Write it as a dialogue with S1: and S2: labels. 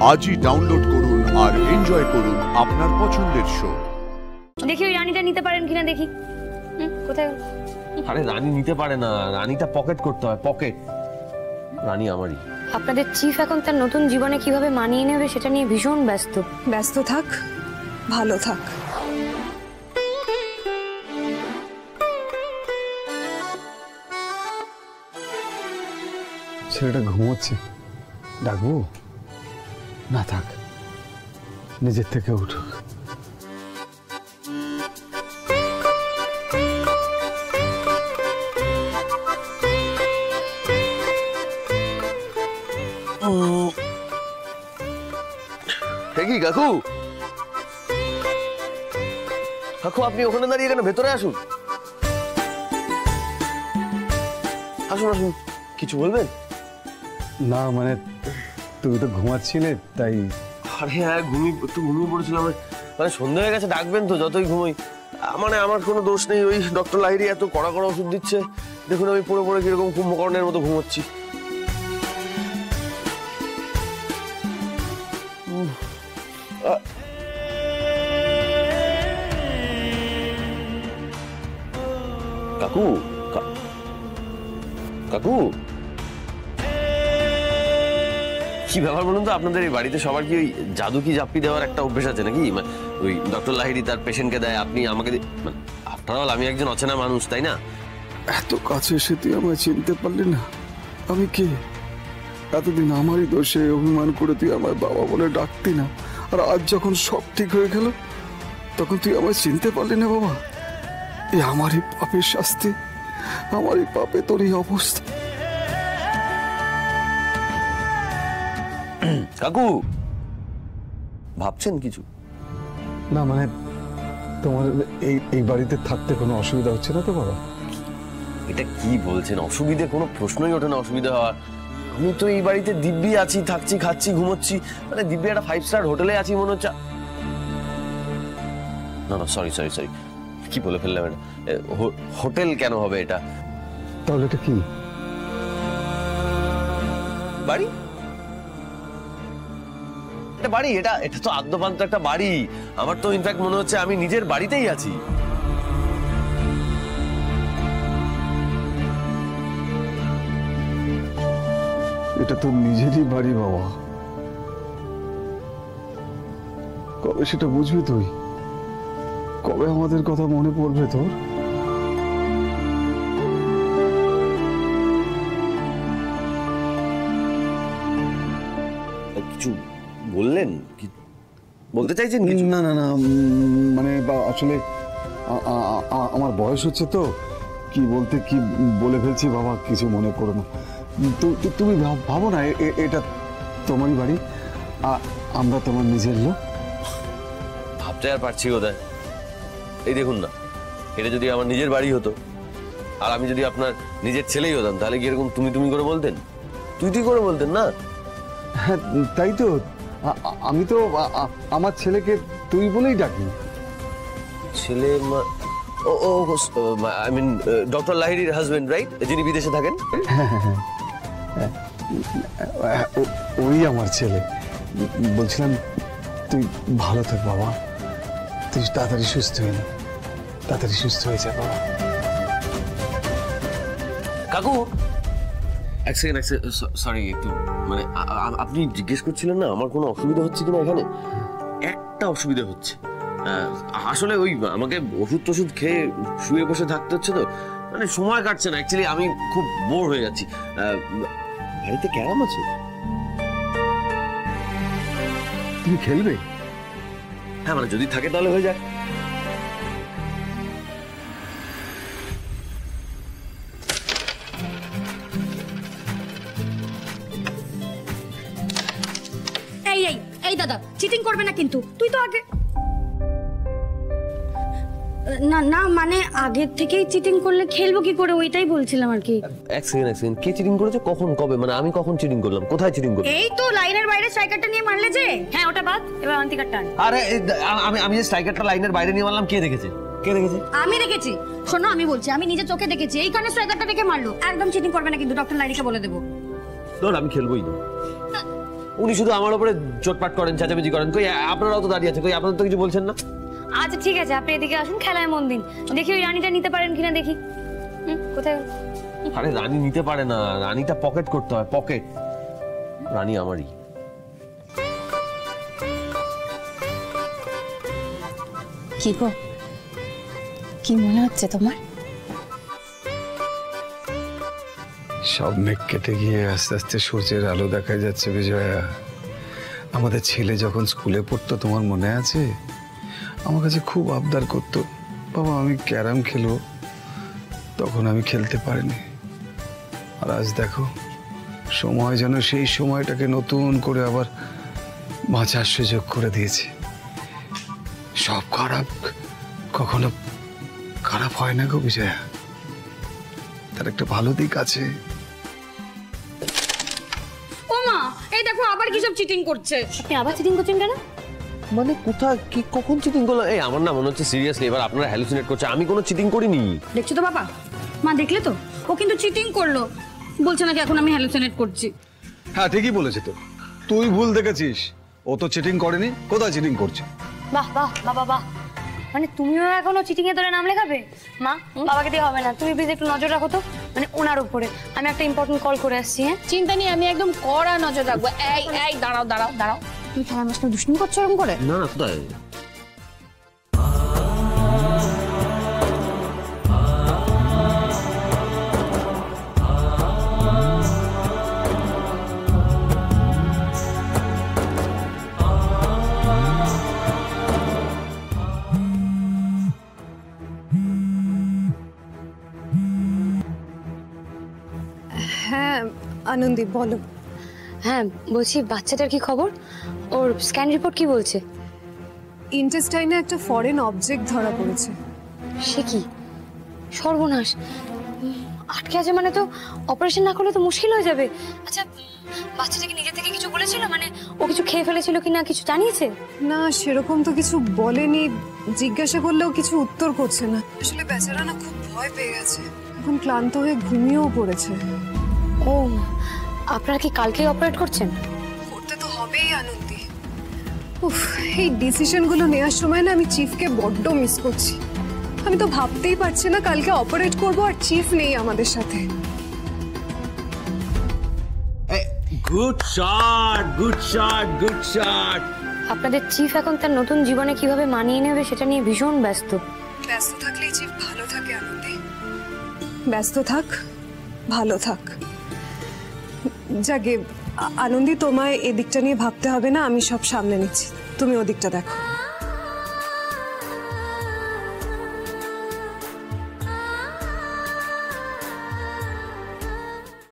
S1: আজই ডাউনলোড করুন আর এনজয় করুন আপনার পছন্দের শো।
S2: দেখি ওই রানীটা নিতে পারেন কিনা দেখি। কোথায়?
S3: আরে রানী নিতে পারে না, রানীটা পকেট করতে হয়, পকেট। রানী আমারই।
S2: আপনাদের চিফ এখন তার নতুন জীবনে কিভাবে মানিয়ে নেবে সেটা নিয়ে ভীষণ ব্যস্ত।
S4: ব্যস্ত থাক, ভালো থাক।
S5: ছেলেটা ঘুমোচ্ছে, ডাকবো? না থাক, নিজের থেকে উঠুক।
S3: কি কাকু, কাকু আপনি ওখানে দাঁড়িয়ে কেন? ভেতরে আসুন, আসুন আসুন। কিছু বলবেন?
S5: না মানে তুমি তো ঘুমাচ্ছিলে তাই।
S3: আরে হ্যাঁ, ঘুমিয়ে পড়েছিলাম। মানে সন্ধ্যা হয়ে গেছে, ডাকবেন তো যতই ঘুমোই। মানে আমার কোনো দোষ নেই, ওই ডক্টর লাহিড়ী এত কড়া কড়া ওষুধ দিচ্ছে, দেখুন আমি পড়ে পড়ে কিরকম কুম্ভকর্ণের মতো ঘুমোচ্ছি। কাকু, কাকু কি ব্যাপার বলুন তো? আপনাদের এই বাড়িতে সবার কি ওই জাদু কি জাপ্পি দেওয়ার একটা অভ্যেস আছে নাকি? ওই ডক্টর লাহিড়ী তার পেশেন্টকে দেয়, আপনি আমাকে আফটার অল আমি একজন অচেনা মানুষ, তাই না?
S5: এত কাছে এসে তুই আমায় চিনতে পারলি না? আমি কে? এতদিন আমারই দোষে অভিমান করে তুই আমার বাবা বলে ডাকতি না, আর আজ যখন সব ঠিক হয়ে গেল তখন তুই আমায় চিনতে পারলি না বাবা? এই আমারই পাপের শাস্তি, আমারই পাপে তোর এই অবস্থা।
S3: কাকু ভাবছেন কিছু?
S5: না মানে তোমার এই বাড়িতে থাকতে কোনো অসুবিধা হচ্ছে না তো বাবা?
S3: এটা কি বলছেন? অসুবিধে কোনো প্রশ্নই ওঠে না অসুবিধা হওয়ার। আমি তো এই বাড়িতে দিব্যি আছি, থাকছি, খাচ্ছি, ঘুমোচ্ছি। মানে দিব্যি একটা 5 স্টার হোটেলে আছি মনে হচ্ছে। না না, সরি সরি সরি, কি বলে ফেললাম এটা? হোটেল কেন হবে এটা?
S5: তাহলে এটা কি?
S3: বাড়ি। এটা বাড়ি, এটা এটা তো আদ্যপান্ত একটা বাড়ি। আমার তো ইনফ্যাক্ট মনে হচ্ছে আমি নিজের বাড়িতেই আছি।
S5: এটা তো নিজেরই বাড়ি বাবা। কবে সেটা বুঝবি তুই? কবে আমাদের কথা মনে পড়বে তোর?
S3: কিছু বললেন? কি বলতে চাইছেন?
S5: না না না, মানে আসলে আমার বয়স হচ্ছে তো, কি বলতে কি বলে ফেলছি বাবা, কিছু মনে করো না। তুমি ভাবো না এটা তোমারই বাড়ি, আমরা তোমার নিজের লোক।
S3: ভাবতে আর পারছি কোথায়? এই দেখুন না, এটা যদি আমার নিজের বাড়ি হতো আর আমি যদি আপনার নিজের ছেলেই হতাম, তাহলে কি এরকম তুমি তুমি করে বলতেন, তুই করে বলতেন না?
S5: হ্যাঁ তাই তো, আমি তো আমার ছেলেকে তুই বলেই ডাকি।
S3: ছেলে? ও ও আই মিন ডক্টর লাহিড়ীর হাজবেন্ড, রাইট? যিনি বিদেশে থাকেন।
S5: ওই আমার ছেলে। বলছিলাম তুই ভালো থাক বাবা, তুই তাড়াতাড়ি সুস্থ হয়ে না, তাড়াতাড়ি সুস্থ হয়ে যা বাবা।
S3: কাকু এক সেকেন্ড, সরি, একটু মানে আপনি জিজ্ঞেস করছিলেন না আমার কোনো অসুবিধা হচ্ছে কিনা? এখানে একটা অসুবিধা হচ্ছে। আসলে ওই আমাকে ওষুধ টষুধ খেয়ে শুয়ে বসে থাকতে হচ্ছে, তো মানে সময় কাটছে না। অ্যাকচুয়ালি আমি খুব বোর হয়ে যাচ্ছি। বাড়িতে ক্যারাম আছে,
S5: তুমি খেলবে?
S3: হ্যাঁ মানে যদি থাকে তাহলে হয়ে যাক।
S2: এই এই এই দাদা, চিটিং করবে না কিন্তু। তুই তো আগে না না, মানে আগে থেকেই চিটিং করলে খেলবো কি করে, ওইটাই বলছিলাম আর কি।
S3: এক সেকেন্ড, কে চিটিং করেছে? কখন, কবে? মানে আমি কখন চিটিং করলাম? কোথায় চিটিং করলাম?
S2: এই তো লাইনের বাইরে স্ট্রাইকারটা নিয়ে মারলে যে। হ্যাঁ ওটা বাদ, এবার অন্তিকার টান।
S3: আরে আমি যে স্ট্রাইকারটা লাইনের বাইরে নিয়ে মারলাম, কে দেখেছে? কে দেখেছে?
S2: আমি দেখেছি। শোনো আমি বলছি, আমি নিজে চোখে দেখেছি। এইখানে স্ট্রাইকারটা রেখে মারলো। একদম চিটিং করবে না কিন্তু, ডক্টর লাহিড়ীকে বলে দেবো।
S3: ধর আমি খেলবোই না। উনি শুধু আমার উপরে চোটপাট করেন, চেঁচামেচি করেন। কই আপনারাও তো দাঁড়িয়ে আছে, কই আপনারা তো কিছু বলছেন না?
S2: আচ্ছা ঠিক আছে, আপনি এদিকে আসুন, খেলায় মন দিন, দেখি ওই রানীটা নিতে পারেন কিনা দেখি। কোথায়?
S3: আরে রানী নিতে পারে না, রানীটা পকেট করতে হয়, পকেট। রানী আমারই।
S6: কি গো, কি মনে হচ্ছে তোমার?
S5: সব মেঘ কেটে গিয়ে আস্তে আস্তে সূর্যের আলো দেখা যাচ্ছে বিজয়া। আমাদের ছেলে যখন স্কুলে পড়তো তোমার মনে আছে? আমার কাছে খুব আবদার করতো, বাবা আমি ক্যারাম খেলবো, তখন আমি খেলতে পারিনি। আর আজ দেখো সময় যেন সেই সময়টাকে নতুন করে আবার বাঁচার সুযোগ করে দিয়েছে। সব খারাপ কখনো খারাপ হয় না গো বিজয়া, তার একটা ভালো দিক আছে।
S2: ও মা, এই দেখো আবার কি সব চিটিং করছে। আপনি আবার চিটিং করছেন কেন?
S3: মানে কোথায় কি কখন চিটিং করলাম? এই আমার না মনে হচ্ছে সিরিয়াসলি এবার আপনারা হ্যালুসিনেট করছে। আমি কোনো চিটিং করিনি।
S2: দেখছো তো বাবা, মা দেখলে তো, ও কিন্তু চিটিং করলো, বলছে নাকি এখন আমি হ্যালুসিনেট করছি।
S5: হ্যাঁ ঠিকই বলেছে তো, তুই ভুল দেখেছিস, ও তো চিটিং করেনি। কোথায় চিটিং করছে?
S2: বাহ বাহ বাবা বাহ, মানে তুমিও এখনো চিটিং এ ধরে নাম লেখাবে? মা, বাবাকে দিয়ে হবে না, তুমি প্লিজ একটু নজর রাখো তো, মানে ওনার উপরে। আমি একটা ইম্পর্টেন্ট কল করে আসছি। হ্যাঁ,
S6: চিন্তা নেই, আমি একদম কড়া নজর রাখবো। এই এই দাঁড়াও দাঁড়াও দাঁড়াও,
S2: তুমি খেলার মাসটা দুষ্টুমি করছো এরকম করে?
S3: না না, কোথায়?
S4: হ্যাঁ আনন্দি বলো।
S2: হ্যাঁ বলছি, বাচ্চাটার কি খবর? ওর স্ক্যান রিপোর্ট কি বলছে?
S4: ইন্টেস্টাইনে একটা ফরেন অবজেক্ট ধরা পড়েছে।
S2: সে কি সর্বনাশ! আটকে আছে মানে তো অপারেশন না করলে তো মুশকিল হয়ে যাবে। আচ্ছা, বাচ্চাটাকে নিজে থেকে কিছু বলেছিল, মানে ও কিছু খেয়ে ফেলেছিল কিনা কিছু জানিয়েছে?
S4: না সেরকম তো কিছু বলেনি, জিজ্ঞাসা করলেও কিছু উত্তর করছে না। আসলে বেচারা না খুব ভয় পেয়ে গেছে, এখন ক্লান্ত হয়ে ঘুমিয়েও পড়েছে।
S2: ও, আপনারা কি কালকেই অপারেট করছেন?
S4: করতে তো হবেই আনন্দি। উফ, এই ডিসিশনগুলো নেওয়ার সময় না আমি চিফকে বড্ড মিস করছি। আমি তো ভাবতেই পারছি না কালকে অপারেট করব আর চিফ নেই আমাদের সাথে।
S3: Good shot, good shot, good shot.
S2: আপনাদের চিফ এখন তার নতুন জীবনে কিভাবে মানিয়ে নেবে সেটা নিয়ে ভীষণ ব্যস্ত।
S4: ব্যস্ত থাকলেই চিফ ভালো থাকে আনন্দি। ব্যস্ত থাক, ভালো থাক। যাকে আনন্দি, তোমায় এদিকটা নিয়ে ভাবতে হবে না, আমি সব সামলে নিচ্ছি, তুমি ওদিকটা দেখো।